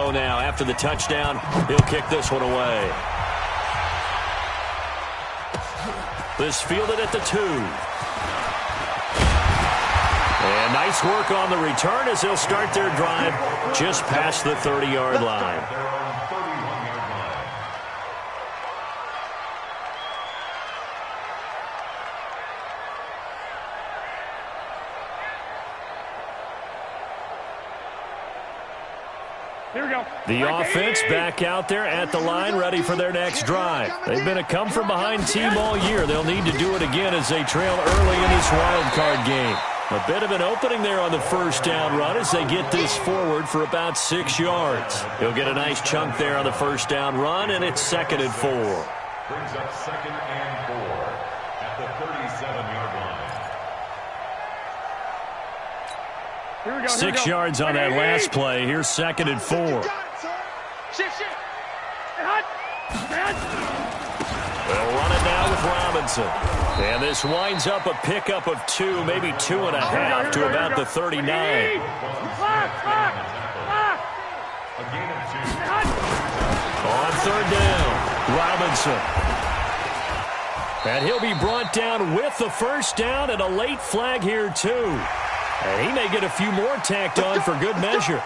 go now. After the touchdown, he'll kick this one away. This fielded at the 2. And nice work on the return as they'll start their drive just past the 30-yard line. The offense back out there at the line, ready for their next drive. They've been a come-from-behind team all year. They'll need to do it again as they trail early in this wild card game. A bit of an opening there on the first down run as they get this forward for about 6 yards. He'll get a nice chunk there on the first down run, and it's 2nd and 4. Brings up 2nd and 4 at the 37-yard line. 6 yards on that last play. Here's 2nd and 4. They'll run it now with Robinson. And this winds up a pickup of 2, maybe 2.5 to about the 39. On 3rd down, Robinson. And he'll be brought down with the first down and a late flag here, too. And he may get a few more tacked on for good measure.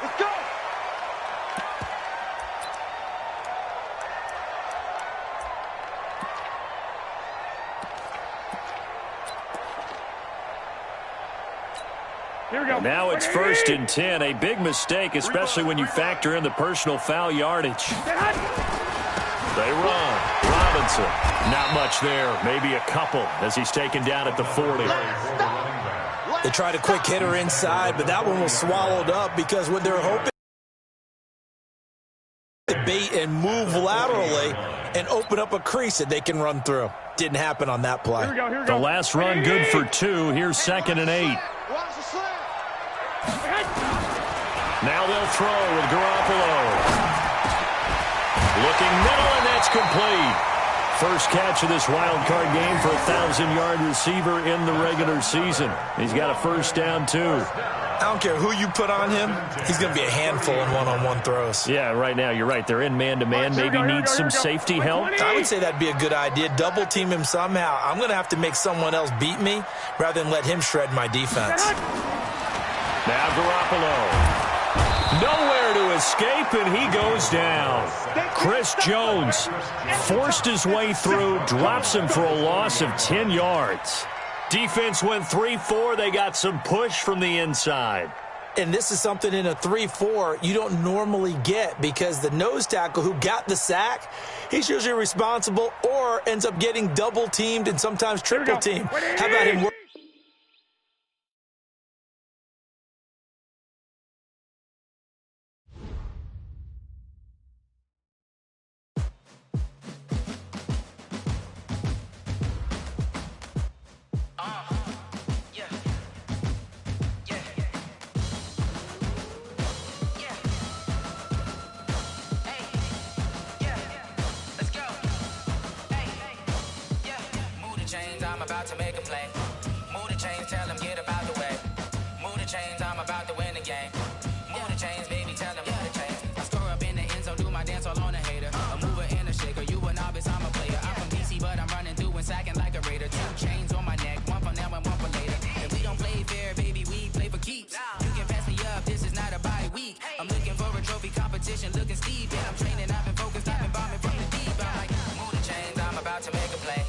Now it's 1st and 10, a big mistake, especially when you factor in the personal foul yardage. They run. Robinson, not much there, maybe a couple as he's taken down at the 40. They tried a quick hitter inside, but that one was swallowed up because what they're hoping to bait and move laterally and open up a crease that they can run through. Didn't happen on that play. The last run good for 2. Here's 2nd and 8. Now they'll throw with Garoppolo. Looking middle, and that's complete. First catch of this wild card game for a 1,000-yard receiver in the regular season. He's got a first down, too. I don't care who you put on him. He's going to be a handful in one-on-one throws. Yeah, right now, you're right. They're in man-to-man. Maybe need some safety help. I would say that'd be a good idea. Double team him somehow. I'm going to have to make someone else beat me rather than let him shred my defense. Now Garoppolo. Nowhere to escape, and he goes down. Chris Jones forced his way through, drops him for a loss of 10 yards. Defense went 3-4. They got some push from the inside. And this is something in a 3-4 you don't normally get because the nose tackle who got the sack, he's usually responsible or ends up getting double-teamed and sometimes triple-teamed. How about him? I'm about to make a play. Move the chains, tell them get about the way. Move the chains, I'm about to win the game. Move the chains, baby, tell them move the chains. I score up in the end zone, do my dance all on a hater. A mover and a shaker, you a novice, I'm a player. I'm from DC, but I'm running through and sacking like a raider. 2 chains on my neck, one for now and one for later. And we don't play fair, baby, we play for keeps. You can pass me up, this is not a bye week. I'm looking for a trophy competition, looking steep. And I'm training, I've been focused, I've been bombing from the deep. I'm like, move the chains, I'm about to make a play.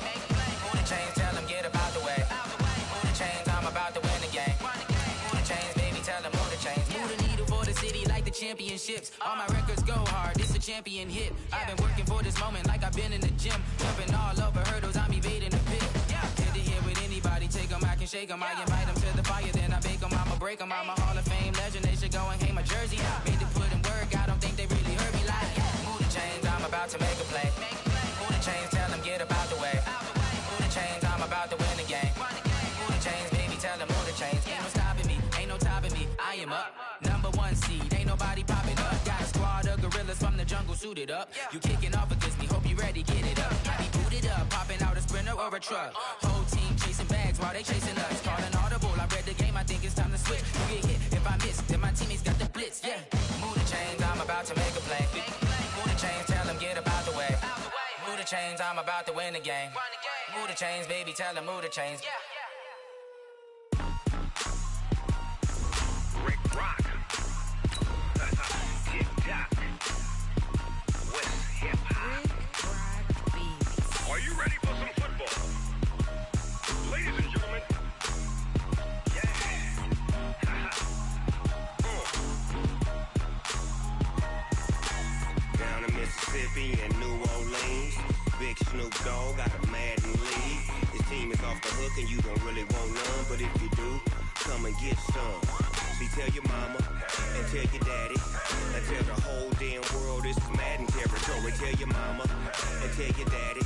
Move the chains, tell them get about the way. Move the chains, I'm about to win the game. Move the chains, baby, tell them move the chains. Move the needle for the city like the championships. All my records go hard, it's a champion hit. I've been working for this moment like I've been in the gym. Jumping all over hurdles, I'm evading the pit. Hit to here with anybody, take them, I can shake them. I invite them to the fire, then I bake them, I'ma break them. I'm a Hall of Fame legend, they should go and hang my jersey. Made to put in work, I don't think they really heard me like. Move the chains, I'm about to make a play. Move the chains, tell them get about the way. Move the chains, I'm about to win the game. Move the chains, baby, tell them move the chains. Ain't no stopping me, ain't no topping me. I am up, #1 seed, ain't nobody popping up. Got a squad of gorillas from the jungle suited up. You kicking off against me, hope you ready, get it up. I be booted up, popping out a Sprinter or a truck. Whole team chasing bags while they chasing us. Calling audible, I read the game, I think it's time to switch. You get hit, if I miss, then my teammates got the blitz, yeah. Move the chains, I'm about to make a play. play. Move the chains, tell them get about the way. Move the chains, I'm about to win the game. Move the chains, baby, tell them move the chains. Rick Rock. Tick-tock. West hip-hop. Are you ready for some football? Ladies and gentlemen. Yeah. Down in Mississippi and New Orleans, Big Snoop Dogg got a Madden league. His team is off the hook and you don't really want none, but if you do, come and get some. See, tell your mama and tell your daddy and tell the whole damn world this is Madden territory. Tell your mama and tell your daddy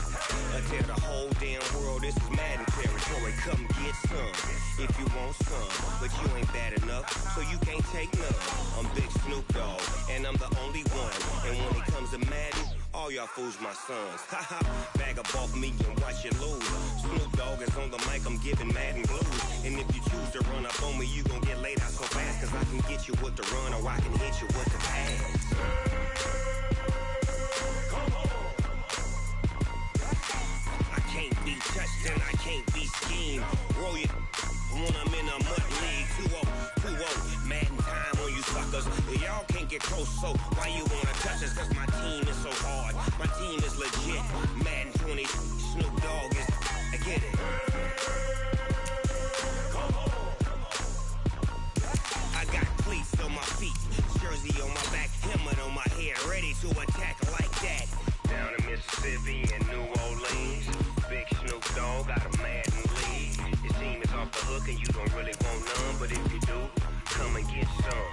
and tell the whole damn world this is Madden territory. Come get some if you want some, but you ain't bad enough, so you can't take none. I'm Big Snoop Dogg and I'm the only one. And when it comes to Madden, all y'all fools my sons. Haha, bag up off me and watch you lose. Snoop Dogg is on the mic, I'm giving Madden blues. And if you choose to run up on me, you gon' get laid out so fast. Cause I can get you with the run or I can hit you with the pass. I can't be touched and I can't be schemed. Roll you when I'm in a mud league. 2-0, Madden time on you suckers. Y'all can't get close, so why you wanna touch us? Cause my team is so hard. My team is legit. Madden 20, Snoop Dogg is. I get it. I got cleats on my feet, jersey on my back, helmet on my head, ready to attack like that. Down in Mississippi and New Orleans, Big Snoop Dogg got a Madden league. His team is off the hook and you don't really want none, but if you do, come and get some.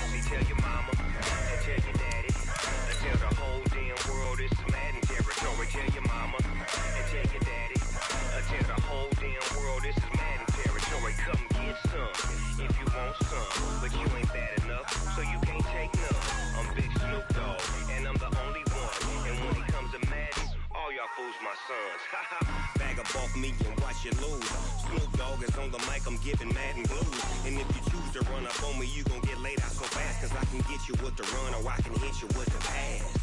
See, tell your mama and tell your daddy and tell the whole damn world this is Madden territory. Tell your mama and tell your daddy and tell the whole damn world this is Madden territory. Come get some if you want some, but you ain't bad enough, so you can't take none. I'm Big Snoop Dogg and I'm the only one. And when it comes to Madden, all y'all fools my sons. Haha, bag up off me and watch you lose. Snoop Dogg is on the mic, I'm giving Madden blues. And if you choose to run up on me, you gon' get laid out so fast. Cause I can get you with the run or I can hit you with the pass.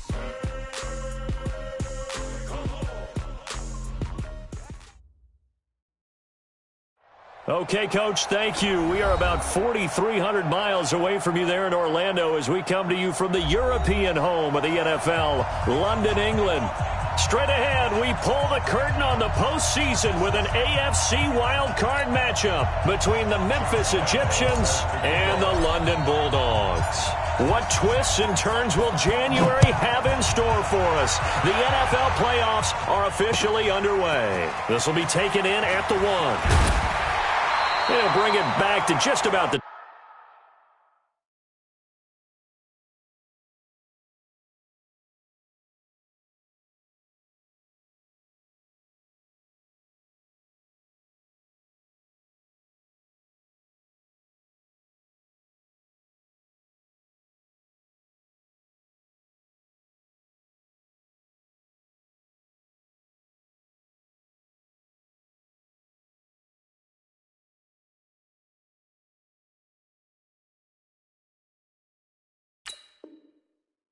Okay, Coach, thank you. We are about 4,300 miles away from you there in Orlando as we come to you from the European home of the NFL, London, England. Straight ahead, we pull the curtain on the postseason with an AFC wildcard matchup between the Memphis Egyptians and the London Bulldogs. What twists and turns will January have in store for us? The NFL playoffs are officially underway. This will be taken in at the 1. They'll bring it back to just about the...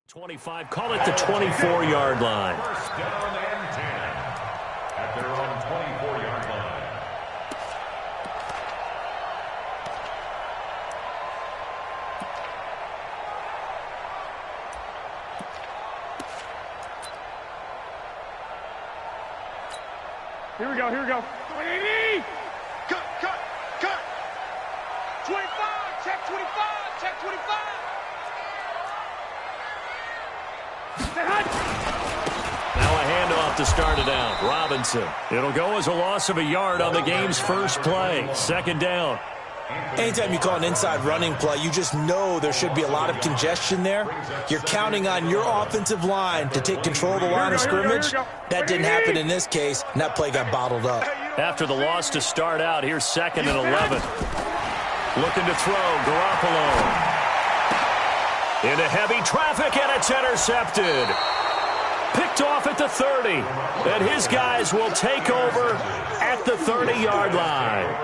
.25, call it the 24-yard line. First down and 10 at their own 24-yard line. Here we go, here we go. Cut. 25, check 25, check 25. Now a handoff to start it out. Robinson. It'll go as a loss of a yard on the game's first play. Second down. Anytime you call an inside running play, you just know there should be a lot of congestion there. You're counting on your offensive line to take control of the line of scrimmage. That didn't happen in this case, and that play got bottled up. After the loss to start out, here's 2nd and 11. Looking to throw, Garoppolo. Into heavy traffic, and it's intercepted. Picked off at the 30. And his guys will take over at the 30-yard line.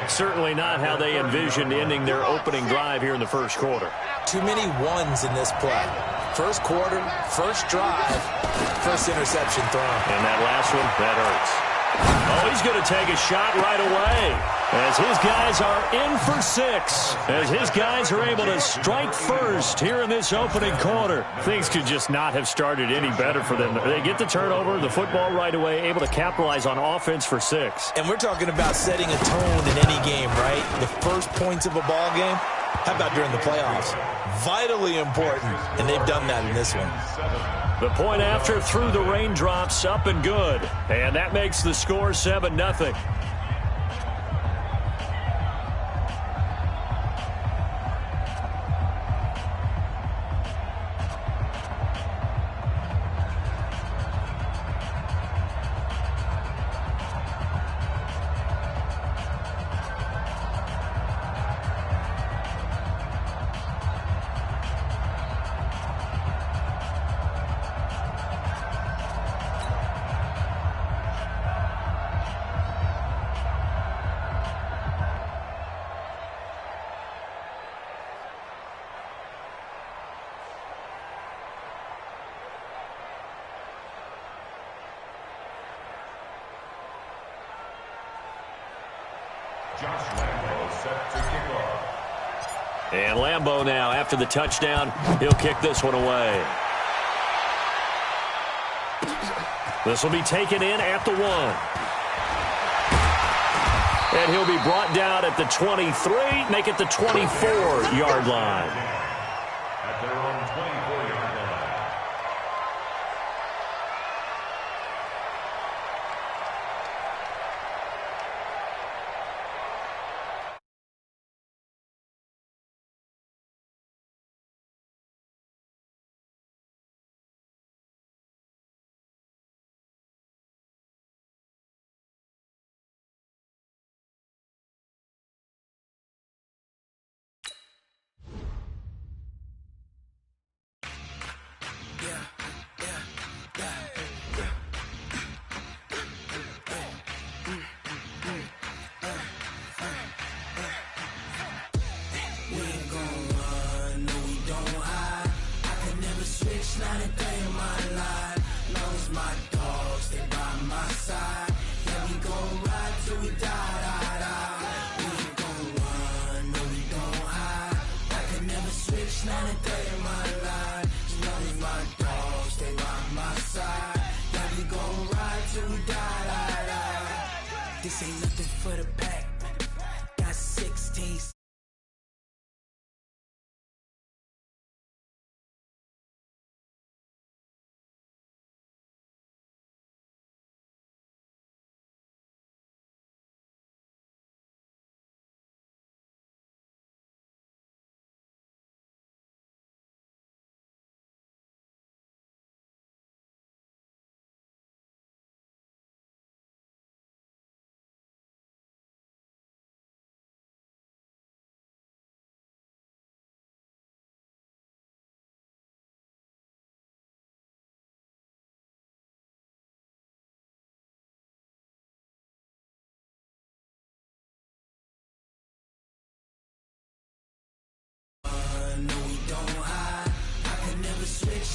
Certainly not how they envisioned ending their opening drive here in the first quarter. Too many ones in this play. First quarter, first drive, first interception thrown. And that last one, that hurts. Oh, he's going to take a shot right away as his guys are in for 6. As his guys are able to strike first here in this opening quarter. Things could just not have started any better for them. They get the turnover, the football right away, able to capitalize on offense for 6. And we're talking about setting a tone in any game, right? The first points of a ball game. How about during the playoffs? Vitally important, and they've done that in this one. The point after through the raindrops, up and good. And that makes the score 7-0. And Lambeau now, after the touchdown, he'll kick this one away. This will be taken in at the 1. And he'll be brought down at the 23, make it the 24-yard line. At their own 24-yard line. This ain't nothing for the pack. Got 16.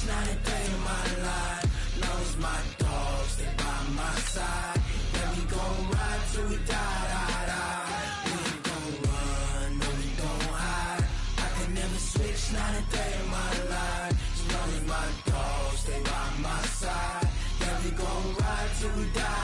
Not a day in my life. Knows my dogs, they by my side. Yeah, we gon' ride till we die. We ain't gon' run, no, we don't hide. I can never switch, not a day in my life. As long as my dogs, they by my side. Yeah, we gon' ride till we die.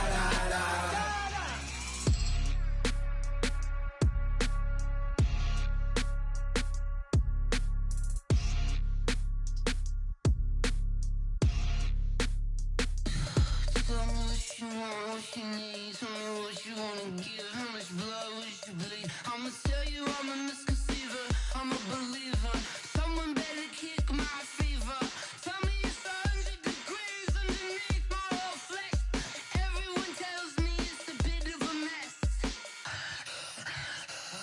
I'ma tell you I'm a misconceiver, I'm a believer. Someone better kick my fever. Tell me it's 100 degrees underneath my whole flesh. Everyone tells me it's a bit of a mess.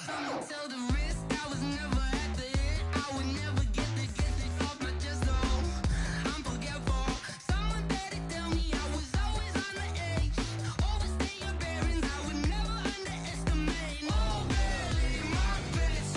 I'ma tell the risk I was never at the end. I would never get this off my chest, though. I'm forgetful. Someone better tell me I was always on the edge. Overstay your bearings, I would never underestimate. Oh, barely my best.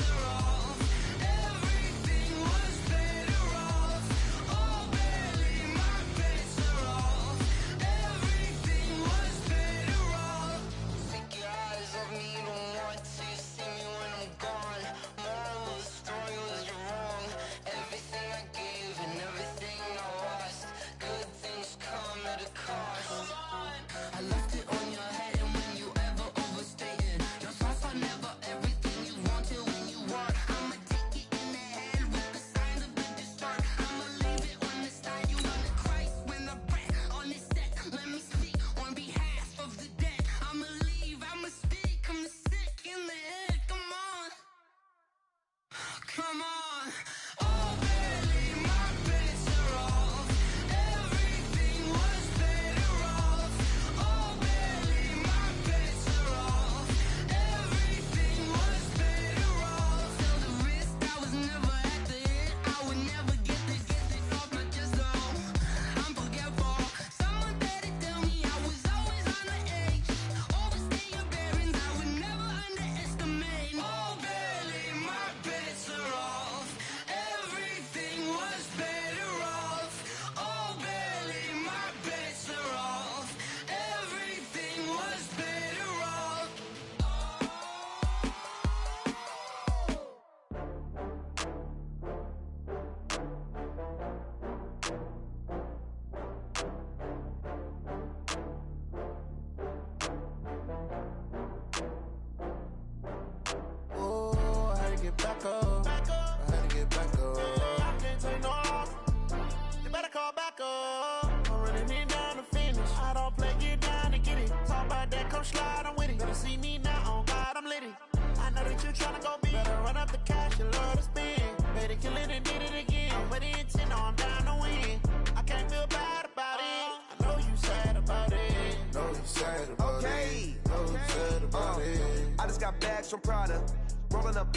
slide, I'm with it. Better see me now, on God, I'm litty. I know that you tryna go big. Better run up the cash, you love to spend. Better kill it and did it again. I'm with the intent, no, I'm down to win. I can't feel bad about it. I know you sad about it. Know you sad about it. Know you sad about it. I just got bags from Prada. Rolling up.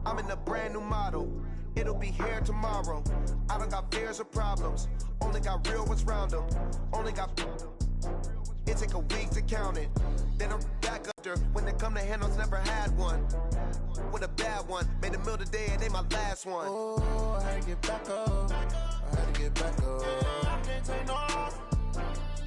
I'm in a brand new model. It'll be here tomorrow. I don't got fears or problems. Only got real ones round them. Only got. It take a week to count it. Then I'm back up there. When it come to handles, never had one. With a bad one. Made a meal today and they my last one. Oh, I had to get back up. I had to get back up. I can't take no off.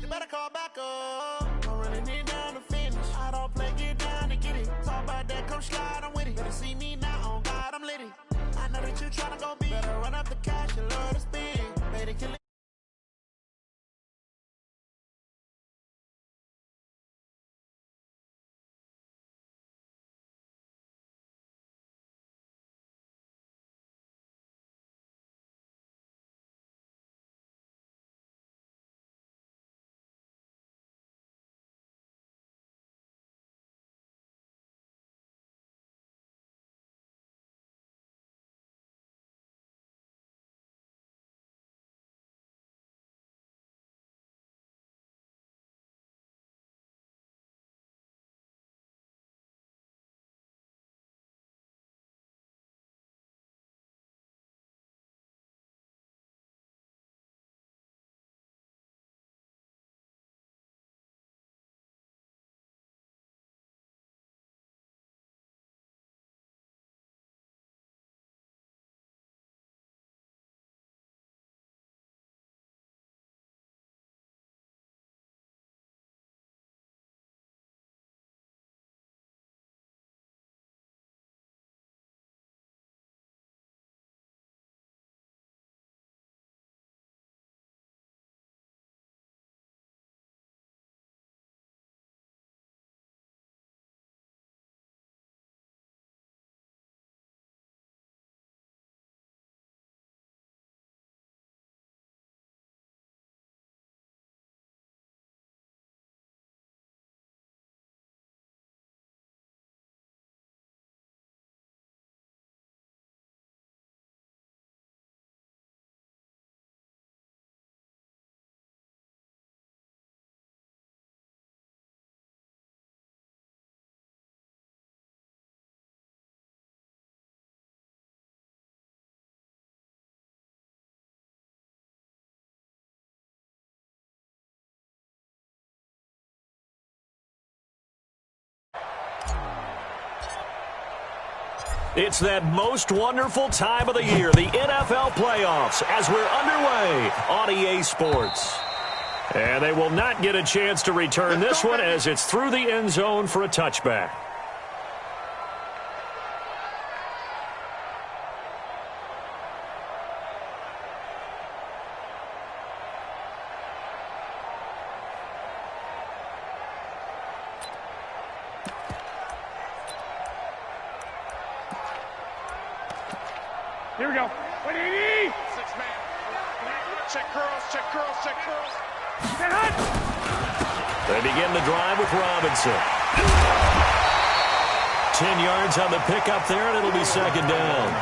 You better call back up. I'm running it down to finish. I don't play, get down to get it. Talk about that, come slide, I'm with it. Better see me now, on God, I'm litty. I know that you tryna go big. Better run up the cash, you love to spend. Better kill it. It's that most wonderful time of the year, the NFL playoffs, as we're underway on EA Sports. And they will not get a chance to return this one as it's through the end zone for a touchback. Here we go. 180. 6-man. Check curls, check curls, check curls. Get hot. They begin the drive with Robinson. 10 yards on the pickup there, and it'll be second down.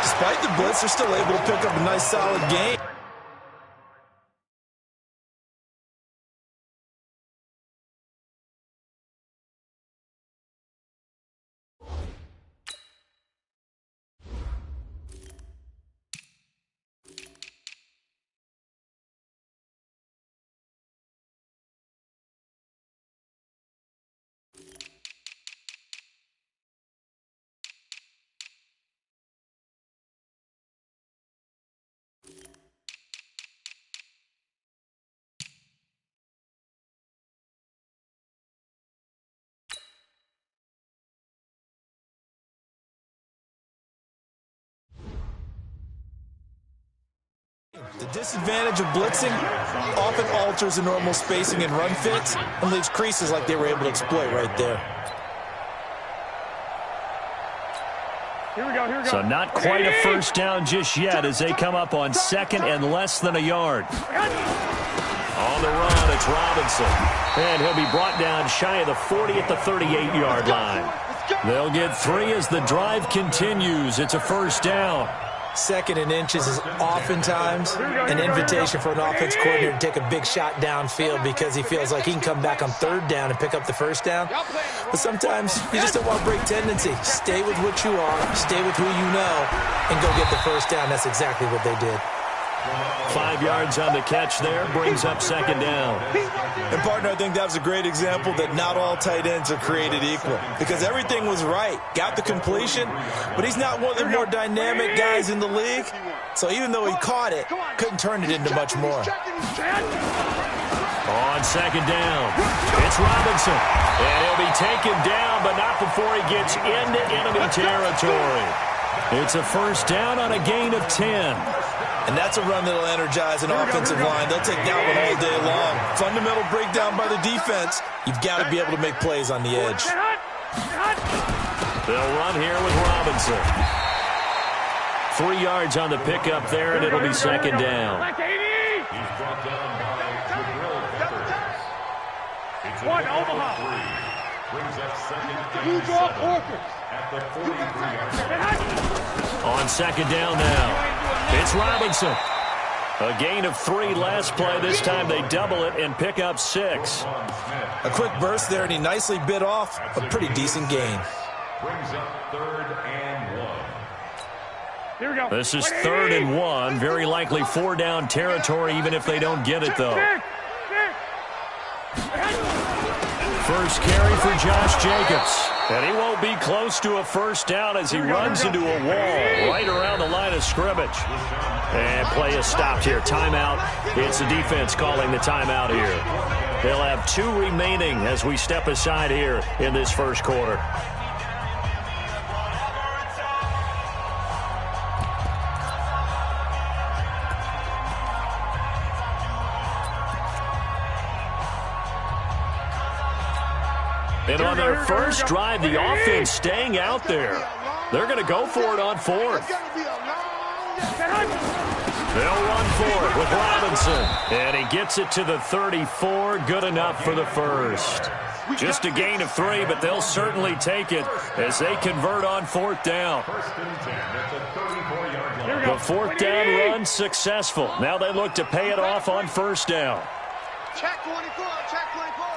Despite the blitz, they're still able to pick up a nice, solid game. The disadvantage of blitzing often alters the normal spacing and run fits and leaves creases like they were able to exploit right there. Here we go, here we go. So not quite a first down just yet as they come up on second and less than a yard. On the run, it's Robinson. And he'll be brought down shy of the 40 at the 38-yard line. They'll get 3 as the drive continues. It's a first down. 2nd and inches is oftentimes an invitation for an offense coordinator to take a big shot downfield because he feels like he can come back on 3rd down and pick up the first down. But sometimes you just don't want to break tendency. Stay with what you are, stay with who you know, and go get the first down. That's exactly what they did. 5 yards on the catch there, brings up 2nd down. And, partner, I think that was a great example that not all tight ends are created equal because everything was right. Got the completion, but he's not one of the more dynamic guys in the league. So even though he caught it, couldn't turn it into much more. On 2nd down, it's Robinson. And he'll be taken down, but not before he gets into enemy territory. It's a first down on a gain of 10. And that's a run that'll energize an offensive line. They'll take that one all day long. Fundamental breakdown by the defense. You've got to be able to make plays on the edge. They'll run here with Robinson. 3 yards on the pickup there, and it'll be 2nd down. He's brought down by It's One, Omaha. Brings up 2nd and 7 at the 43-yard line. On 2nd down now, it's Robinson. A gain of 3 last play. This time they double it and pick up 6. A quick burst there, and he nicely bit off a pretty decent gain. Brings up 3rd and 1. Here we go. This is 3rd and 1. Very likely 4-down territory, even if they don't get it, though. First carry for Josh Jacobs. And he won't be close to a first down as he runs into a wall right around the line of scrimmage. And play is stopped here. Timeout. It's the defense calling the timeout here. They'll have 2 remaining as we step aside here in this first quarter. And on their first drive, the offense staying out there. They're going to go for it on 4th. They'll run for it with Robinson. And he gets it to the 34. Good enough for the first. Just a gain of 3, but they'll certainly take it as they convert on 4th down. The 4th down run successful. Now they look to pay it off on 1st down. Check 24, check 24.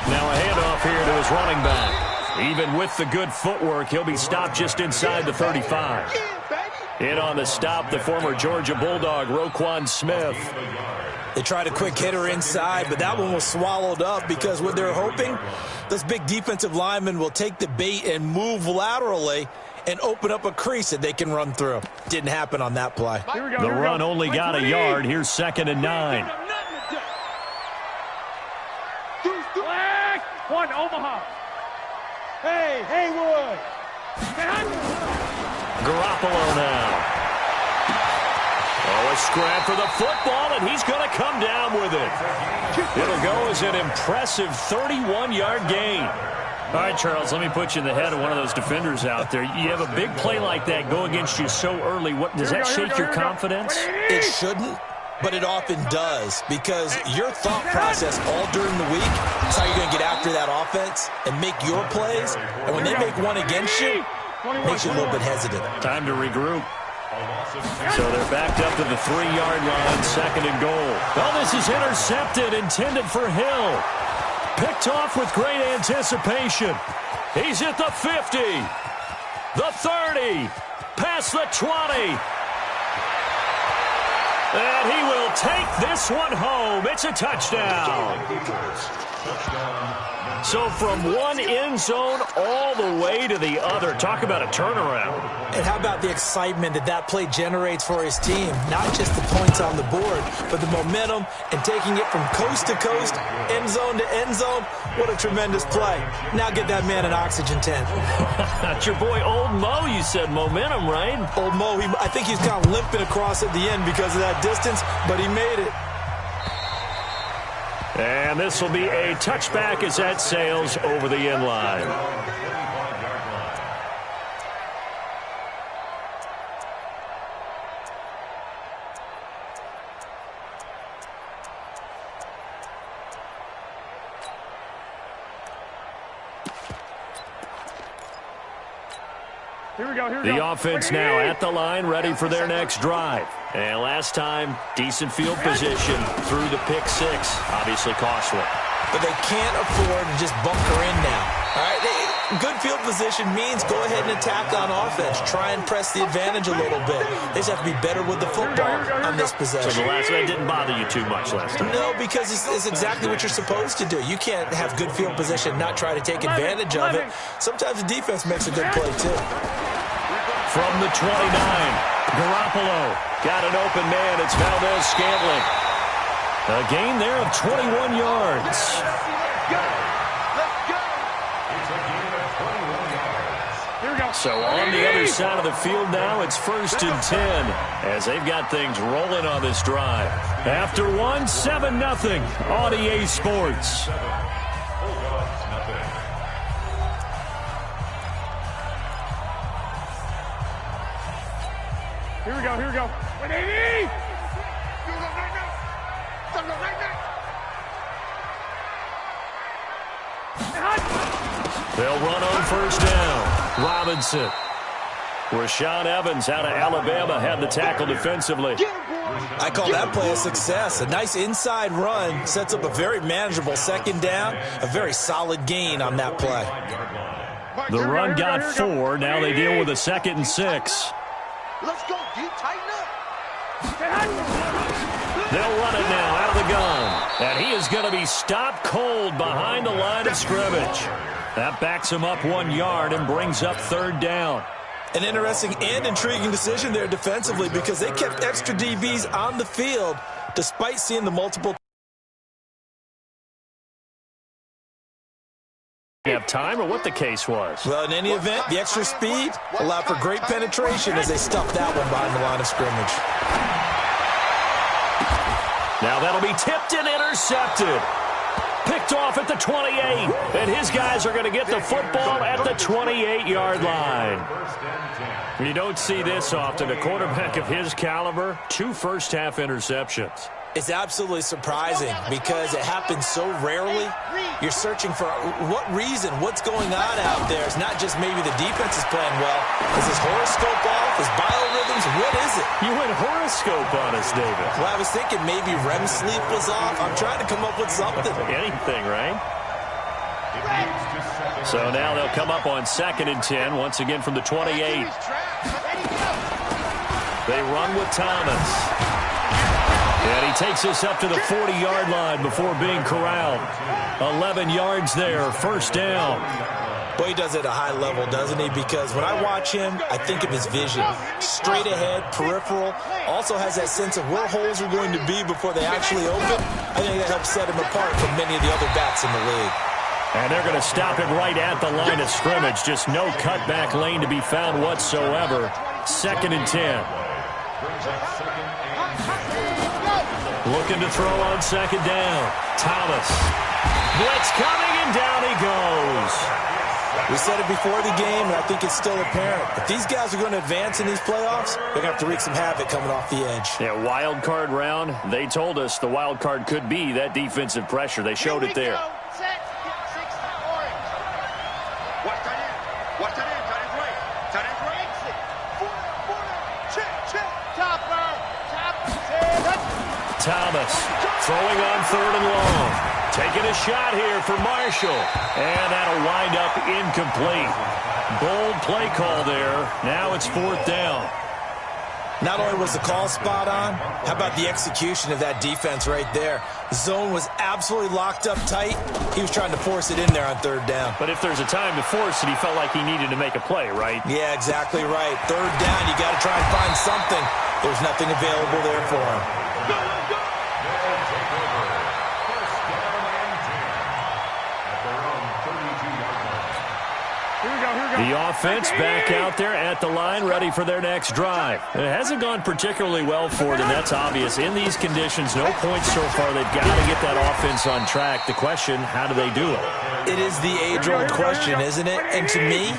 Now a handoff here to his running back. Even with the good footwork, he'll be stopped just inside the 35. In on the stop, the former Georgia Bulldog, Roquan Smith. They tried a quick hitter inside, but that one was swallowed up because what they're hoping, those big defensive linemen will take the bait and move laterally and open up a crease that they can run through. Didn't happen on that play. The run only got a yard. Here's 2nd and 9. One, Omaha. Hey, Haywood. Garoppolo now. Oh, a scrap for the football, and he's going to come down with it. It'll go as an impressive 31-yard gain. All right, Charles, let me put you in the head of one of those defenders out there. You have a big play like that go against you so early. What does that shake your confidence? It shouldn't, but it often does because your thought process all during the week is how you're going to get after that offense and make your plays. And when they make one against you, it makes you a little bit hesitant. Time to regroup. So they're backed up to the 3-yard line, 2nd and goal. Well, this is intercepted, intended for Hill. Picked off with great anticipation. He's at the 50, the 30, past the 20. And he will take this one home. It's a touchdown. So from one end zone all the way to the other. Talk about a turnaround. And how about the excitement that that play generates for his team? Not just the points on the board, but the momentum and taking it from coast to coast, end zone to end zone. What a tremendous play. Now get that man an oxygen tent. That's your boy Old Mo, you said. Momentum, right? Old Mo, I think he's kind of limping across at the end because of that distance, but he made it. And this will be a touchback as that sails over the end line. Here we go. The offense now at the line, ready for their next drive. And last time, decent field position through the pick six. Obviously costly. But they can't afford to just bunker in now. All right, good field position means go ahead and attack on offense. Try and press the advantage a little bit. They just have to be better with the football on this possession. So the last one didn't bother you too much last time? No, because it's exactly what you're supposed to do. You can't have good field position and not try to take advantage of it. Sometimes the defense makes a good play, too. From the 29, Garoppolo got an open man. It's Valdez-Scantling. A gain there of 21 yards. So on the other side of the field now, it's 1st and 10 as they've got things rolling on this drive. After one, 7-0 on EA Sports. Here we go. Wait, Davey! They'll run on 1st down. Robinson. Rashaan Evans out of Alabama had the tackle defensively. I call that play a success. A nice inside run sets up a very manageable 2nd down. A very solid gain on that play. The run got 4. Now they deal with a 2nd and 6. Let's go, D. Tighten up. They'll run it now out of the gun. And he is going to be stopped cold behind the line of scrimmage. That backs him up 1 yard and brings up 3rd down. An interesting and intriguing decision there defensively because they kept extra DBs on the field despite seeing the multiple. Have time or what the case was? Well, in any event, the extra speed allowed for great penetration as they stuffed that one behind the line of scrimmage. Now that'll be tipped and intercepted. Picked off at the 28, and his guys are going to get the football at the 28-yard line. You don't see this often. A quarterback of his caliber, 2 first-half interceptions. It's absolutely surprising because it happens so rarely. You're searching for what reason, what's going on out there. It's not just maybe the defense is playing well. Is his horoscope off? His biorhythms? What is it? You went horoscope on us, David. Well, I was thinking maybe REM sleep was off. I'm trying to come up with something. Anything, right? So now they'll come up on 2nd and 10, once again from the 28. They run with Thomas. And he takes us up to the 40-yard line before being corralled. 11 yards there, 1st down. Boy, he does it at a high level, doesn't he? Because when I watch him, I think of his vision. Straight ahead, peripheral. Also has that sense of where holes are going to be before they actually open. I think that helps set him apart from many of the other backs in the league. And they're going to stop him right at the line of scrimmage. Just no cutback lane to be found whatsoever. 2nd and 10. Looking to throw on 2nd down. Thomas. Blitz coming, and down he goes. We said it before the game, and I think it's still apparent. If these guys are going to advance in these playoffs, they're going to have to wreak some havoc coming off the edge. Yeah, wild card round. They told us the wild card could be that defensive pressure. They showed it there. Set. 6 orange. Watch that in. Watch that in. Tight end right. Tight end right. Exit. Corner. Check. Topper. Thomas throwing on 3rd and long. Taking a shot here for Marshall. And that'll wind up incomplete. Bold play call there. Now it's 4th down. Not only was the call spot on, how about the execution of that defense right there? The zone was absolutely locked up tight. He was trying to force it in there on 3rd down. But if there's a time to force it, he felt like he needed to make a play, right? Yeah, exactly right. 3rd down, you got to try and find something. There's nothing available there for him. The offense back out there at the line, ready for their next drive. It hasn't gone particularly well for them, that's obvious. In these conditions, no points so far. They've got to get that offense on track. The question, how do they do it? It is the age-old question, isn't it? And to me,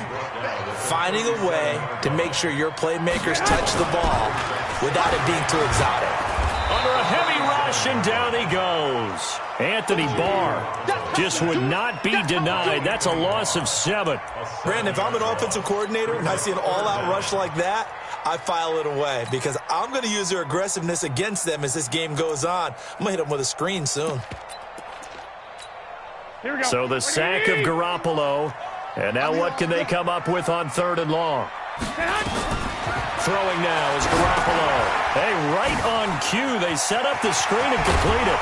finding a way to make sure your playmakers touch the ball without it being too exotic. Under a heavy rush, Crashing down he goes. Anthony Barr just would not be denied. That's a loss of 7. Brandon, if I'm an offensive coordinator and I see an all-out rush like that, I file it away because I'm going to use their aggressiveness against them as this game goes on. I'm going to hit them with a screen soon. Here we go. So the sack of Garoppolo. And now what can they come up with on 3rd and long? Throwing now is Garoppolo. Hey, right on cue. They set up the screen and complete it.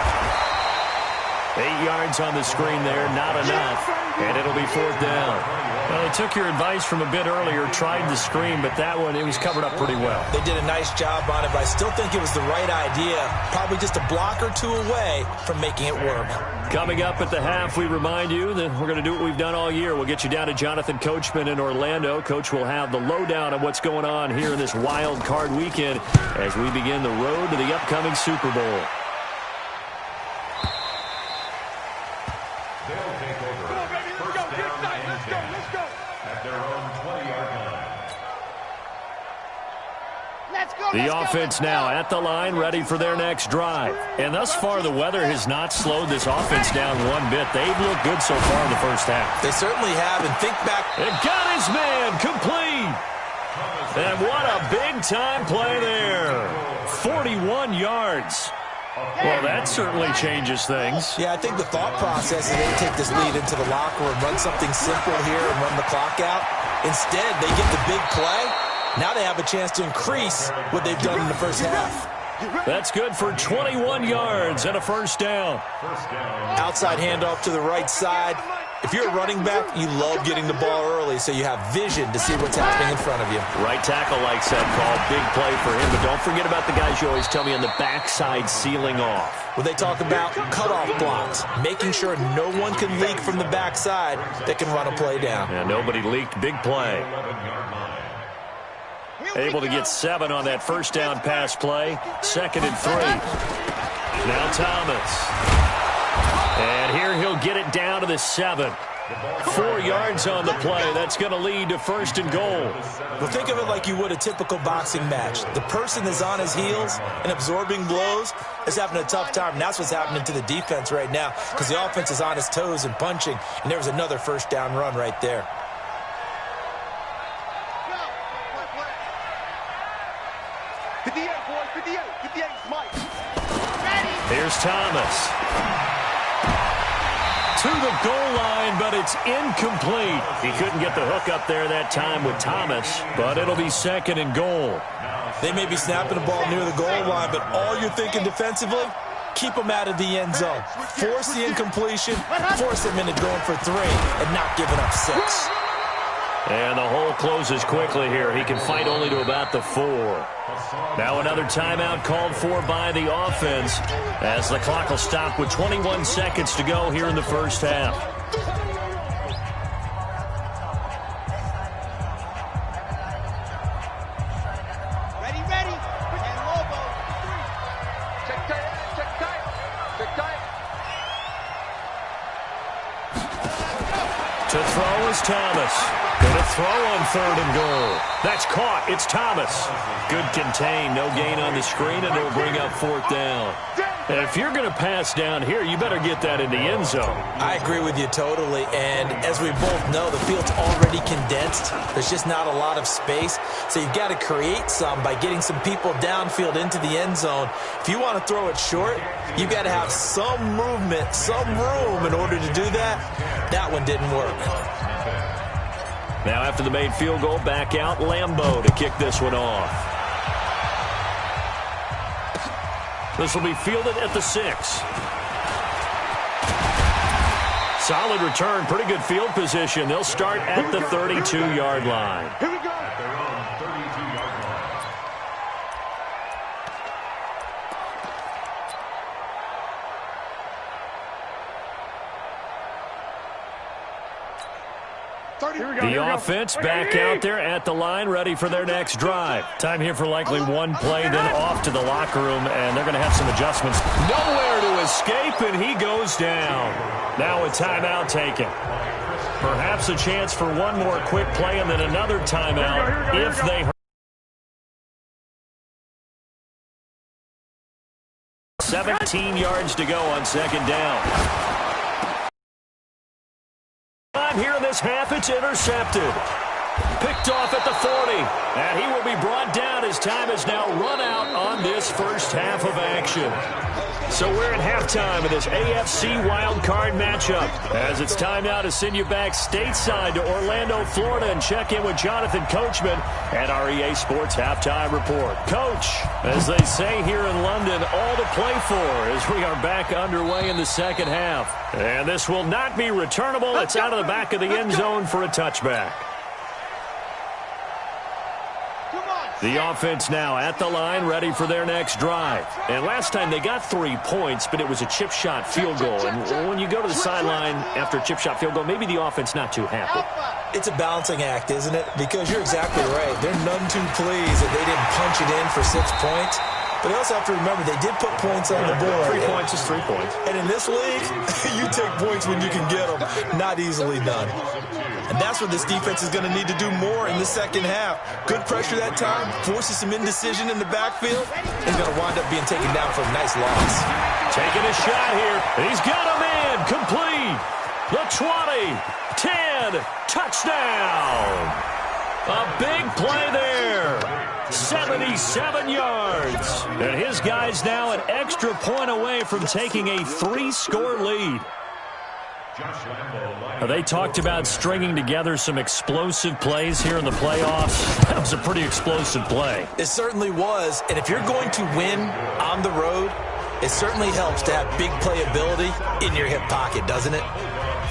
8 yards on the screen there, not enough. And it'll be 4th down. Well, they took your advice from a bit earlier, tried the screen, but that one, it was covered up pretty well. They did a nice job on it, but I still think it was the right idea. Probably just a block or two away from making it work. Coming up at the half, we remind you that we're going to do what we've done all year. We'll get you down to Jonathan Coachman in Orlando. Coach will have the lowdown on what's going on here in this wild card weekend as we begin the road to the upcoming Super Bowl. The offense now at the line, ready for their next drive. And thus far, the weather has not slowed this offense down one bit. They've looked good so far in the first half. They certainly have, and think back. It got his man complete. And what a big-time play there. 41 yards. Well, that certainly changes things. Yeah, I think the thought process is they take this lead into the locker room, run something simple here and run the clock out. Instead, they get the big play. Now they have a chance to increase what they've done in the first half. That's good for 21 yards and a first down. Outside handoff to the right side. If you're a running back, you love getting the ball early so you have vision to see what's happening in front of you. Right tackle likes that call. Big play for him. But don't forget about the guys you always tell me on the backside sealing off. Well, they talk about cutoff blocks, making sure no one can leak from the backside that can run a play down. Yeah, nobody leaked. Big play. Able to get 7 on that first down pass play. 2nd and 3. Now Thomas. And here he'll get it down to the 7. 4 yards on the play. That's going to lead to 1st and goal. Well, think of it like you would a typical boxing match. The person is on his heels and absorbing blows is having a tough time. And that's what's happening to the defense right now because the offense is on his toes and punching. And there was another first down run right there. Here's Thomas. To the goal line, but it's incomplete. He couldn't get the hook up there that time with Thomas, but it'll be 2nd and goal. They may be snapping the ball near the goal line, but all you're thinking defensively, keep them out of the end zone. Force the incompletion, force them into going for 3 and not giving up 6. And the hole closes quickly here. He can fight only to about the 4. Now another timeout called for by the offense as the clock will stop with 21 seconds to go here in the first half. Ready. And Lobo. Check tight. To throw is Thomas. Going to throw on 3rd and goal. That's caught. It's Thomas. Good contain. No gain on the screen, and it'll bring up 4th down. And if you're going to pass down here, you better get that in the end zone. I agree with you totally. And as we both know, the field's already condensed. There's just not a lot of space. So you've got to create some by getting some people downfield into the end zone. If you want to throw it short, you've got to have some movement, some room in order to do that. That one didn't work. Now after the made field goal, back out Lambeau to kick this one off. This will be fielded at the 6. Solid return, pretty good field position. They'll start at the 32-yard line. Here we go. The offense back out there at the line, ready for their next drive. Time here for likely one play, then off to the locker room, and they're going to have some adjustments. Nowhere to escape, and he goes down. Now a timeout taken. Perhaps a chance for one more quick play and then another timeout if they 17 yards to go on second down. Time here in this half, it's intercepted. Picked off at the 40. And he will be brought down as time has now run out on this first half of action. So we're at halftime of this AFC wildcard matchup. As it's time now to send you back stateside to Orlando, Florida, and check in with Jonathan Coachman at our EA Sports Halftime Report. Coach, as they say here in London, all to play for as we are back underway in the second half. And this will not be returnable. It's out of the back of the end zone for a touchback. The offense now at the line, ready for their next drive. And last time they got 3 points, but it was a chip shot field goal. And when you go to the sideline after a chip shot field goal, maybe the offense not too happy. It's a balancing act, isn't it? Because you're exactly right. They're none too pleased that they didn't punch it in for 6 points. But you also have to remember they did put points on the board. 3 points is 3 points. And in this league, you take points when you can get them. Not easily done. And that's what this defense is going to need to do more in the second half. Good pressure that time, forces some indecision in the backfield, and going to wind up being taken down for a nice loss. Taking a shot here. He's got a man. Complete. The 20. 10. Touchdown. A big play there. 77 yards. And his guys now an extra point away from taking a 3-score lead. They talked about stringing together some explosive plays here in the playoffs. That was a pretty explosive play. It certainly was. And if you're going to win on the road, it certainly helps to have big playability in your hip pocket, doesn't it?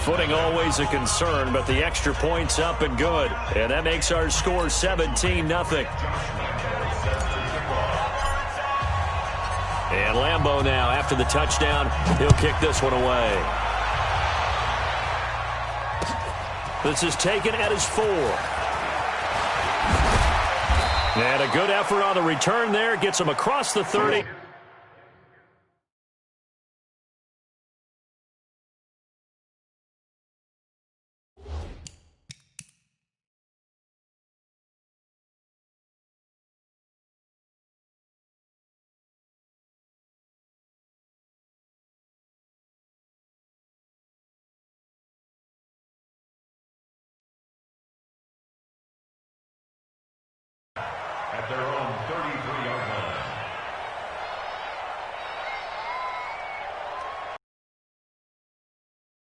Footing always a concern, but the extra point's up and good. And that makes our score 17-0. And Lambeau now, after the touchdown, he'll kick this one away. This is taken at his 4. And a good effort on the return there. Gets him across the 30. At their own 33-yard line.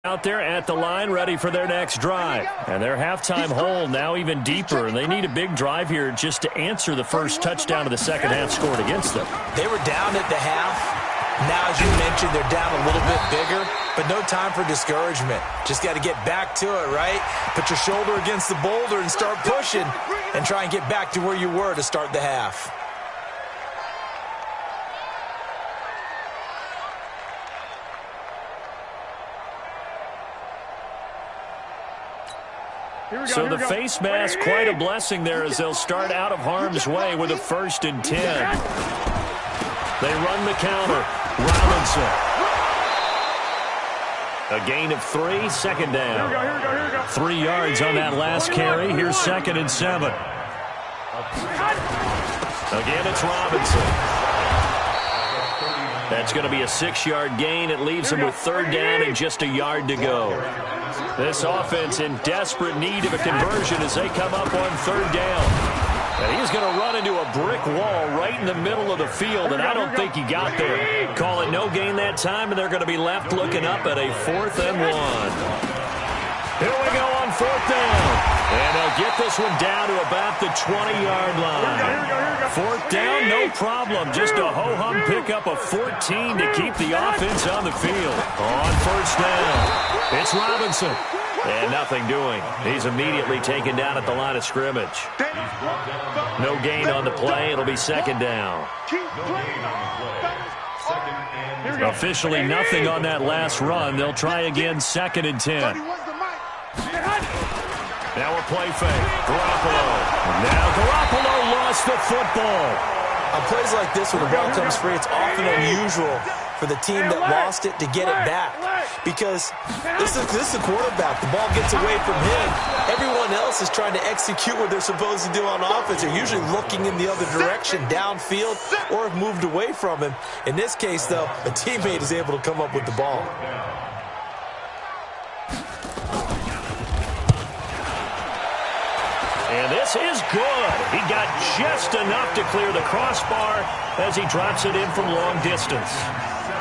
Out there at the line, ready for their next drive. And their halftime hole now even deeper, and they need a big drive here just to answer the first touchdown of the second half scored against them. They were down at the half. Now, as you mentioned, they're down a little bit bigger, but no time for discouragement. Just got to get back to it, right? Put your shoulder against the boulder and start pushing and try and get back to where you were to start the half. So the face mask, quite a blessing there as they'll start out of harm's way with a 1st and 10. They run the counter. Robinson. A gain of 3, second down. Here we go. 3 yards on that last carry. Here's 2nd and 7. Again, it's Robinson. That's going to be a 6-yard gain. It leaves him with 3rd down and just a yard to go. This offense in desperate need of a conversion as they come up on 3rd down. And he's going to run into a brick wall right in the middle of the field, and I don't think he got there. Call it no gain that time, and they're going to be left looking up at a 4th and 1. Here we go on 4th down. And they'll get this one down to about the 20-yard line. 4th down, no problem. Just a ho-hum pickup of 14 to keep the offense on the field. On 1st down, it's Robinson. And nothing doing. He's immediately taken down at the line of scrimmage. No gain on the play. It'll be 2nd down. Officially nothing on that last run. They'll try again, 2nd and 10. Now a play fake. Garoppolo. Now Garoppolo lost the football. On plays like this, when the ball comes free, it's often unusual for the team that lost it to get it back. Because this is a quarterback. The ball gets away from him. Everyone else is trying to execute what they're supposed to do on offense. They're usually looking in the other direction, downfield, or have moved away from him. In this case, though, a teammate is able to come up with the ball. And this is good. He got just enough to clear the crossbar as he drops it in from long distance.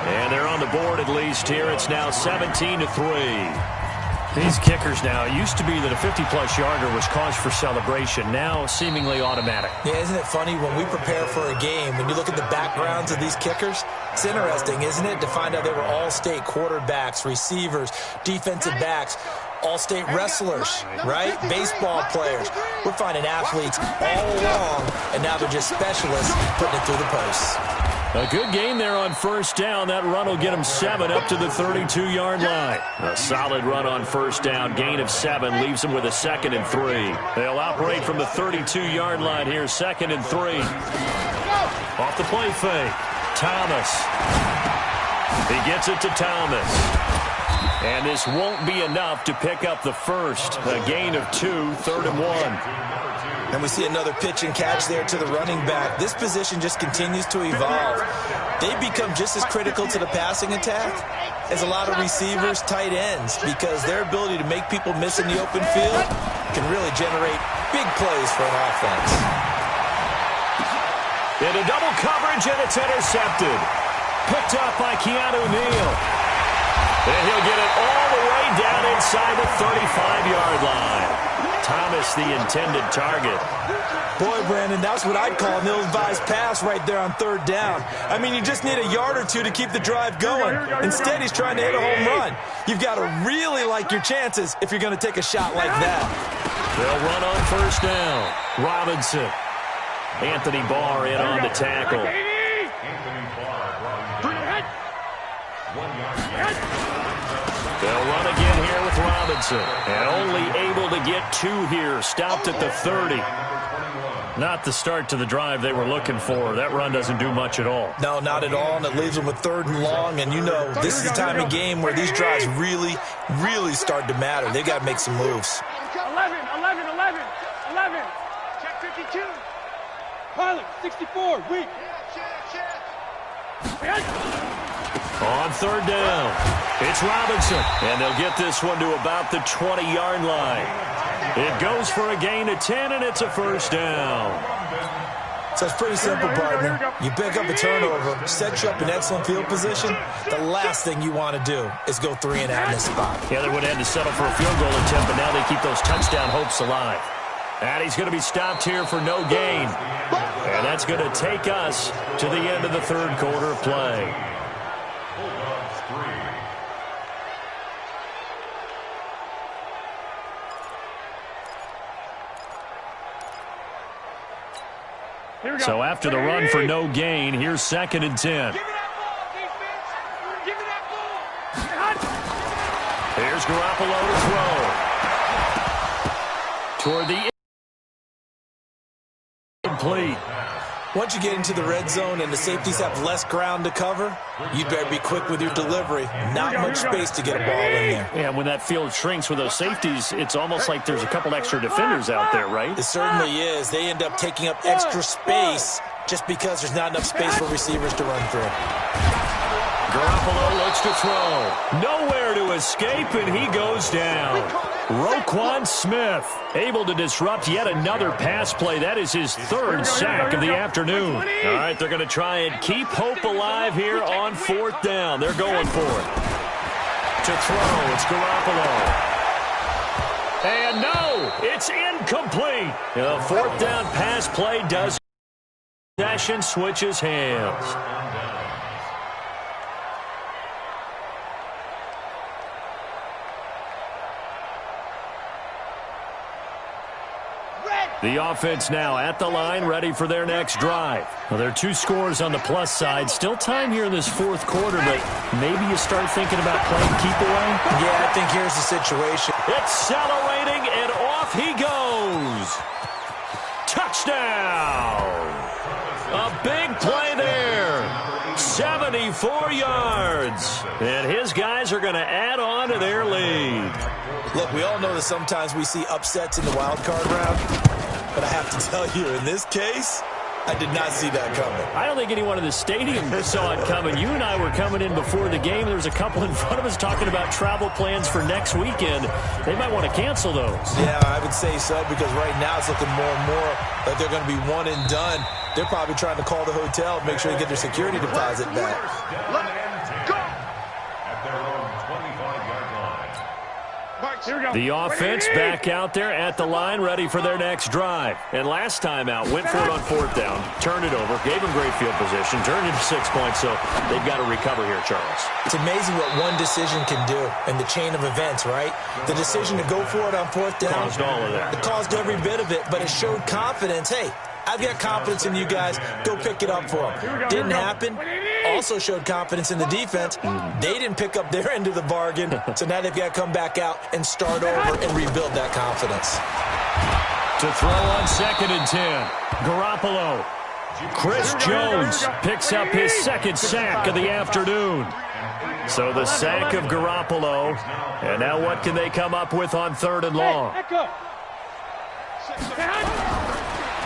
And they're on the board at least here. It's now 17-3. These kickers now, it used to be that a 50-plus yarder was cause for celebration. Now seemingly automatic. Yeah, isn't it funny when we prepare for a game, when you look at the backgrounds of these kickers, it's interesting, isn't it, to find out they were all-state quarterbacks, receivers, defensive backs, all-state wrestlers, right? Baseball players. We're finding athletes all along, and now they're just specialists putting it through the posts. A good game there on first down. That run will get them 7 up to the 32-yard line. A solid run on first down. Gain of 7 leaves them with a 2nd and 3. They'll operate from the 32-yard line here. 2nd and 3. Off the play fake. Thomas. He gets it to Thomas. And this won't be enough to pick up the first. A gain of 2, 3rd and 1. And we see another pitch and catch there to the running back. This position just continues to evolve. They become just as critical to the passing attack as a lot of receivers, tight ends, because their ability to make people miss in the open field can really generate big plays for an offense. Into double coverage, and it's intercepted. Picked up by Keanu Neal. And he'll get it all the way down inside the 35-yard line. Thomas, the intended target. Boy, Brandon, that's what I'd call an ill-advised pass right there on 3rd down. I mean, you just need a yard or two to keep the drive going. Instead, he's trying to hit a home run. You've got to really like your chances if you're going to take a shot like that. They'll run on first down. Robinson. Anthony Barr in on the tackle. They'll run again here with Robinson. And only able to get 2 here. Stopped at the 30. Not the start to the drive they were looking for. That run doesn't do much at all. No, not at all, and it leaves them with 3rd and long. And you know, this is the time of game where these drives really, really start to matter. They've got to make some moves. 11. Check 52. Pilot, 64, weak. On 3rd down, it's Robinson. And they'll get this one to about the 20-yard line. It goes for a gain of 10, and it's a first down. So it's pretty simple, partner. You pick up a turnover, set you up in excellent field position. The last thing you want to do is go 3 and out in this spot. Yeah, they would have had to settle for a field goal attempt, but now they keep those touchdown hopes alive. And he's going to be stopped here for no gain. And that's going to take us to the end of the 3rd quarter of play. So after the run for no gain, here's 2nd and 10. Give me that ball, defense. Give me that ball. Here's Garoppolo to throw. Toward the complete. Once you get into the red zone and the safeties have less ground to cover, you better be quick with your delivery. Not much space to get a ball in there. Yeah, when that field shrinks with those safeties, it's almost like there's a couple extra defenders out there, right? It certainly is. They end up taking up extra space just because there's not enough space for receivers to run through. Garoppolo looks to throw. Nowhere to escape, and he goes down. Roquan Smith able to disrupt yet another pass play. That is his 3rd sack of the afternoon. All right, they're going to try and keep hope alive here on 4th down. They're going for it. To throw, it's Garoppolo. And no, it's incomplete. The 4th down pass play does. Possession switches hands. The offense now at the line, ready for their next drive. Well, there are 2 scores on the plus side. Still time here in this 4th quarter, but maybe you start thinking about playing keep away? Yeah, I think here's the situation. Accelerating, and off he goes. Touchdown! A big play there. 74 yards. And his guys are going to add on to their lead. Look, we all know that sometimes we see upsets in the wild card round. But I have to tell you, in this case, I did not see that coming. I don't think anyone in the stadium saw it coming. You and I were coming in before the game. There was a couple in front of us talking about travel plans for next weekend. They might want to cancel those. Yeah, I would say so, because right now it's looking more and more like they're going to be one and done. They're probably trying to call the hotel, make sure they get their security deposit back. The offense back out there at the line, ready for their next drive. And last time out, went for it on 4th down, turned it over, gave them great field position, turned into 6 points, so they've got to recover here, Charles. It's amazing what one decision can do in the chain of events, right? The decision to go for it on 4th down. Caused all of that. It caused every bit of it, but it showed confidence. Hey, I've got confidence in you guys. Go pick it up for them. Didn't happen. Also showed confidence in the defense. They didn't pick up their end of the bargain, so now they've got to come back out and start over and rebuild that confidence. To throw on 2nd and 10, Garoppolo. Chris Jones picks up his 2nd sack of the afternoon. So the sack of Garoppolo. And now what can they come up with on 3rd and long?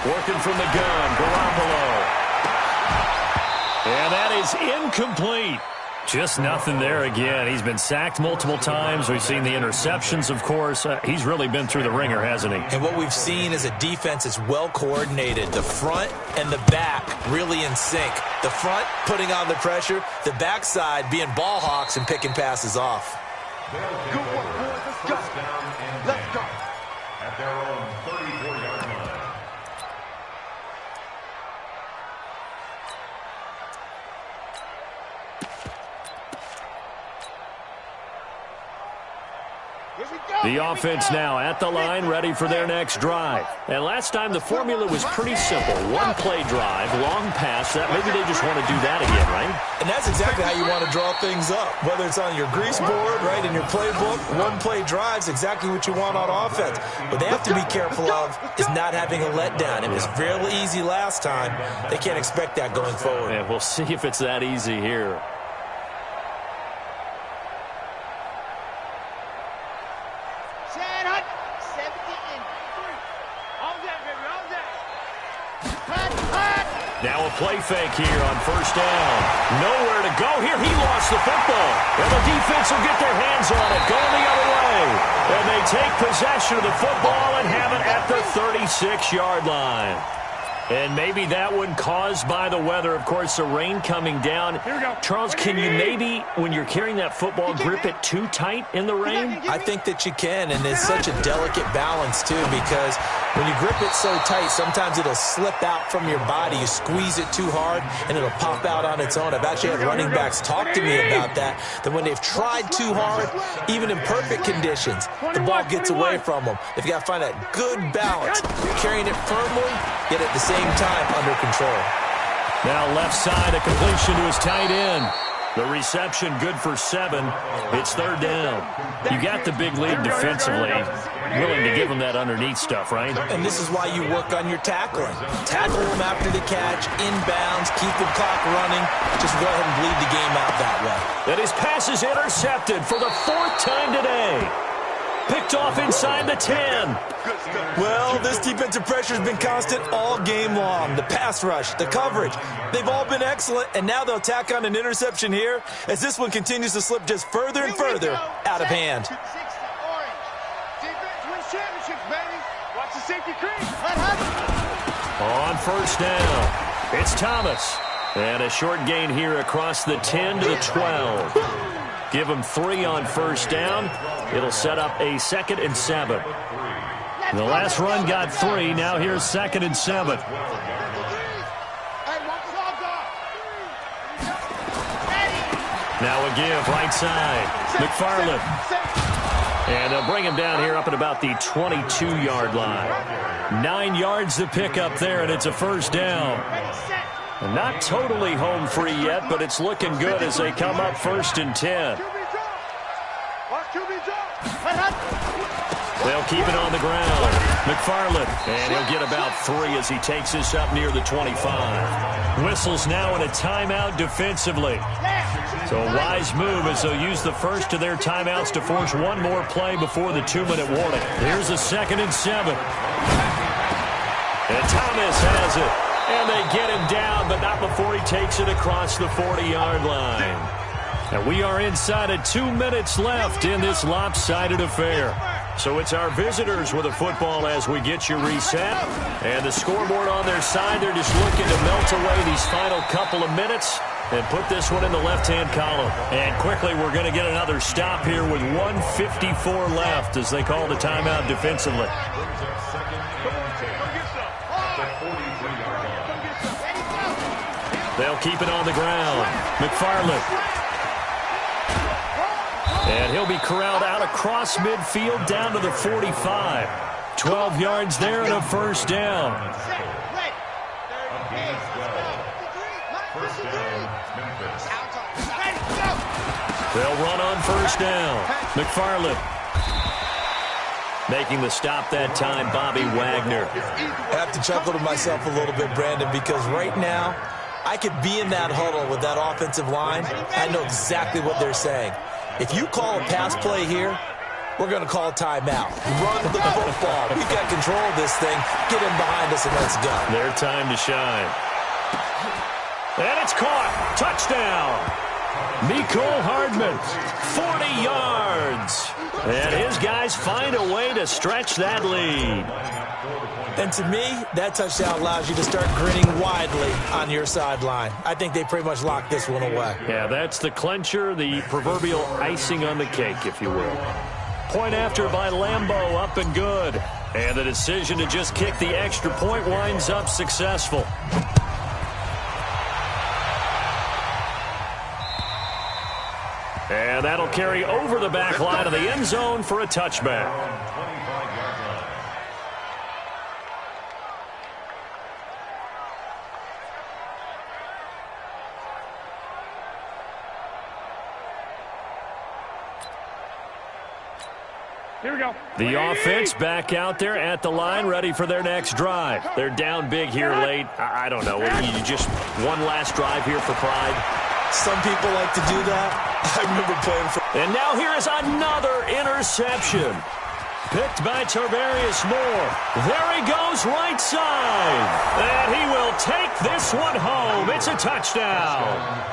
Working from the gun, Garoppolo. And that is incomplete. Just nothing there again. He's been sacked multiple times. We've seen the interceptions, of course. He's really been through the ringer, hasn't he? And what we've seen is a defense that's well coordinated. The front and the back really in sync. The front putting on the pressure. The backside being ball hawks and picking passes off. Good work, boys. Let's go. Let's go. At their own 34-yard line. The offense now at the line, ready for their next drive. And last time the formula was pretty simple. One-play drive, long pass. That maybe they just want to do that again, right? And that's exactly how you want to draw things up. Whether it's on your grease board, right, in your playbook, one-play drive's exactly what you want on offense. What they have to be careful of is not having a letdown. It was fairly easy last time. They can't expect that going forward. And we'll see if it's that easy here. Now a play fake here on 1st down. Nowhere to go here. He lost the football. And the defense will get their hands on it. Going the other way. And they take possession of the football and have it at the 36-yard line. And maybe that one caused by the weather. Of course, the rain coming down. Charles, can you maybe, when you're carrying that football, grip it too tight in the rain? I think that you can, and it's such a delicate balance, too, because when you grip it so tight, sometimes it'll slip out from your body. You squeeze it too hard, and it'll pop out on its own. I've actually had running backs talk to me about that when they've tried too hard, even in perfect conditions, the ball gets away from them. They've got to find that good balance, carrying it firmly, yet at the same time under control. Now left side, a completion to his tight end. The reception good for 7. It's 3rd down. You got the big lead defensively. Willing to give them that underneath stuff, right? And this is why you work on your tackling. Tackle them after the catch, inbounds, keep the clock running. Just go ahead and bleed the game out that way. And his pass is intercepted for the 4th time today. Picked off inside the 10. Well, this defensive pressure has been constant all game long. The pass rush, the coverage, they've all been excellent, and now they'll tack on an interception here as this one continues to slip just further and further out of hand. Defense wins championships, baby. Watch the safety crease. On 1st down, it's Thomas. And a short gain here across the 10 to the 12. Give him 3 on 1st down. It'll set up a 2nd and 7. The last run got 3. Now here's 2nd and 7. Now a give right side. McFarland. And they'll bring him down here up at about the 22-yard line. 9 yards to pick up there, and it's a 1st down. Not totally home free yet, but it's looking good as they come up 1st and 10. They'll keep it on the ground. McFarland, and he'll get about 3 as he takes this up near the 25. Whistles now in a timeout defensively. So a wise move as they'll use the first of their timeouts to force one more play before the 2-minute warning. Here's a 2nd and 7. And Thomas has it. And they get him down, but not before he takes it across the 40-yard line. And we are inside of 2 minutes left in this lopsided affair. So it's our visitors with the football as we get you reset. And the scoreboard on their side, they're just looking to melt away these final couple of minutes and put this one in the left-hand column. And quickly, we're going to get another stop here with 1:54 left as they call the timeout defensively. They'll keep it on the ground. McFarland. And he'll be corralled out across midfield down to the 45. 12 yards there and a first down. They'll run on first down. McFarland. Making the stop that time, Bobby Wagner. I have to chuckle to myself a little bit, Brandon, because right now, I could be in that huddle with that offensive line. I know exactly what they're saying. If you call a pass play here, we're going to call a timeout. Run the football. We've got control of this thing. Get in behind us and let's go. Their time to shine. And it's caught. Touchdown. Mecole Hardman, 40 yards. And his guys find a way to stretch that lead. And to me, that touchdown allows you to start grinning widely on your sideline. I think they pretty much locked this one away. Yeah, that's the clincher, the proverbial icing on the cake, if you will. Point after by Lambeau, up and good. And the decision to just kick the extra point winds up successful. And that'll carry over the back line of the end zone for a touchback. Here we go. The offense back out there at the line, ready for their next drive. They're down big here late. I don't know. You just one last drive here for pride. Some people like to do that. I remember playing for... And now here is another interception. Picked by Tarvarius Moore. There he goes, right side. And he will take this one home. It's a touchdown.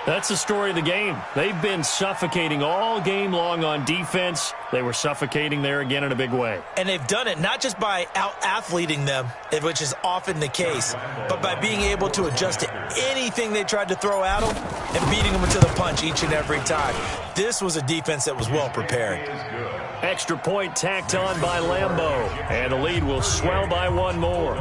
That's the story of the game. They've been suffocating all game long on defense. They were suffocating there again in a big way. And they've done it not just by out-athleting them, which is often the case, but by being able to adjust to anything they tried to throw at them and beating them to the punch each and every time. This was a defense that was well prepared. Extra point tacked on by Lambeau. And the lead will swell by one more.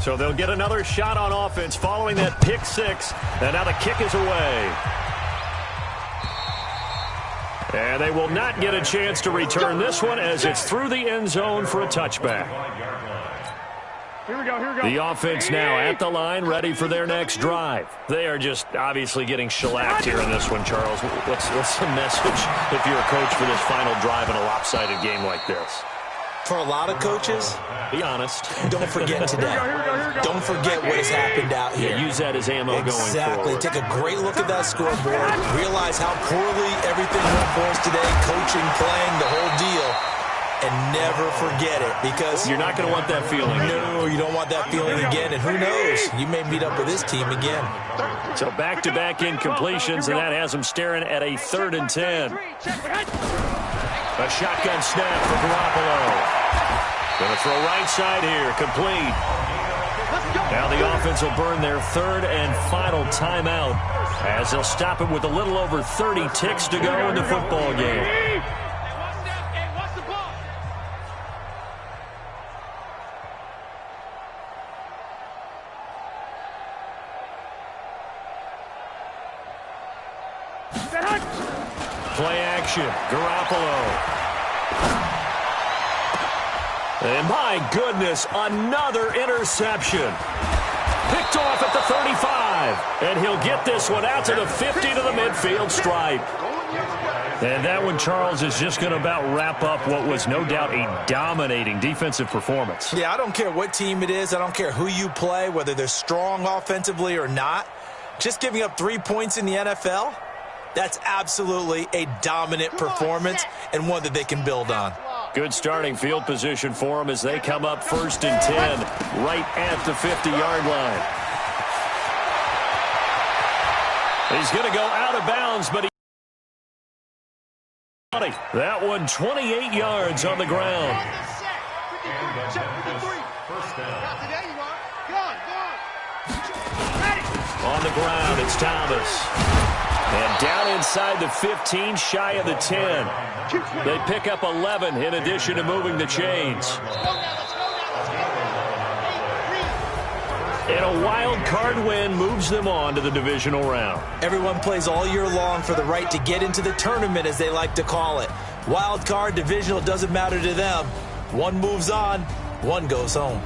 So they'll get another shot on offense following that pick six. And now the kick is away. And they will not get a chance to return this one as it's through the end zone for a touchback. Here we go, here we go. The offense now at the line, ready for their next drive. They are just obviously getting shellacked here in this one, Charles. What's the message if you're a coach for this final drive in a lopsided game like this? For a lot of coaches, be honest. Don't forget today. Don't forget what has happened out here. Yeah, use that as ammo going forward. Exactly. Take a great look at that scoreboard. Realize how poorly everything went for us today. Coaching, playing, the whole deal. And never forget it, because you're not going to want that feeling. No, you don't want that feeling again. And who knows? You may meet up with this team again. So back-to-back incompletions, and that has them staring at a 3rd and 10. A shotgun snap for Garoppolo. Going to throw right side here, complete. Now the offense will burn their 3rd and final timeout as they'll stop it with a little over 30 ticks to go in the football game. Play action, Garoppolo. And my goodness, another interception. Picked off at the 35. And he'll get this one out to the 50 to the midfield stripe. And that one, Charles, is just going to about wrap up what was no doubt a dominating defensive performance. Yeah, I don't care what team it is. I don't care who you play, whether they're strong offensively or not. Just giving up 3 points in the NFL, that's absolutely a dominant performance and one that they can build on. Good starting field position for them as they come up 1st and 10 right at the 50-yard line. He's going to go out of bounds, but that one 28 yards on the ground. On the ground, it's Thomas. And down inside the 15, shy of the 10. They pick up 11 in addition to moving the chains. And a wild card win moves them on to the divisional round. Everyone plays all year long for the right to get into the tournament, as they like to call it. Wild card, divisional, doesn't matter to them. One moves on, one goes home.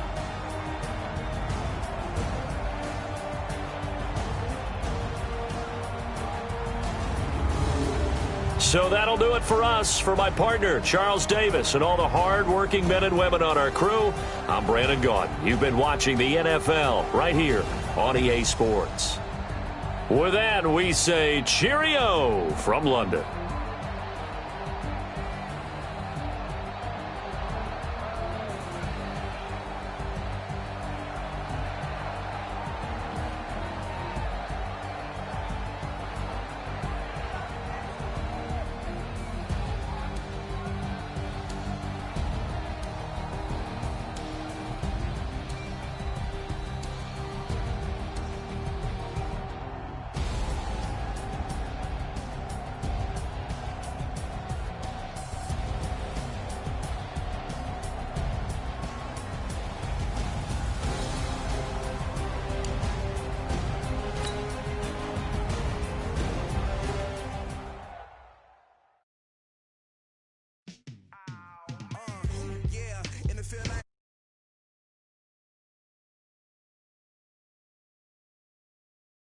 So that'll do it for us. For my partner, Charles Davis, and all the hard-working men and women on our crew, I'm Brandon Gaudin. You've been watching the NFL right here on EA Sports. With that, we say cheerio from London.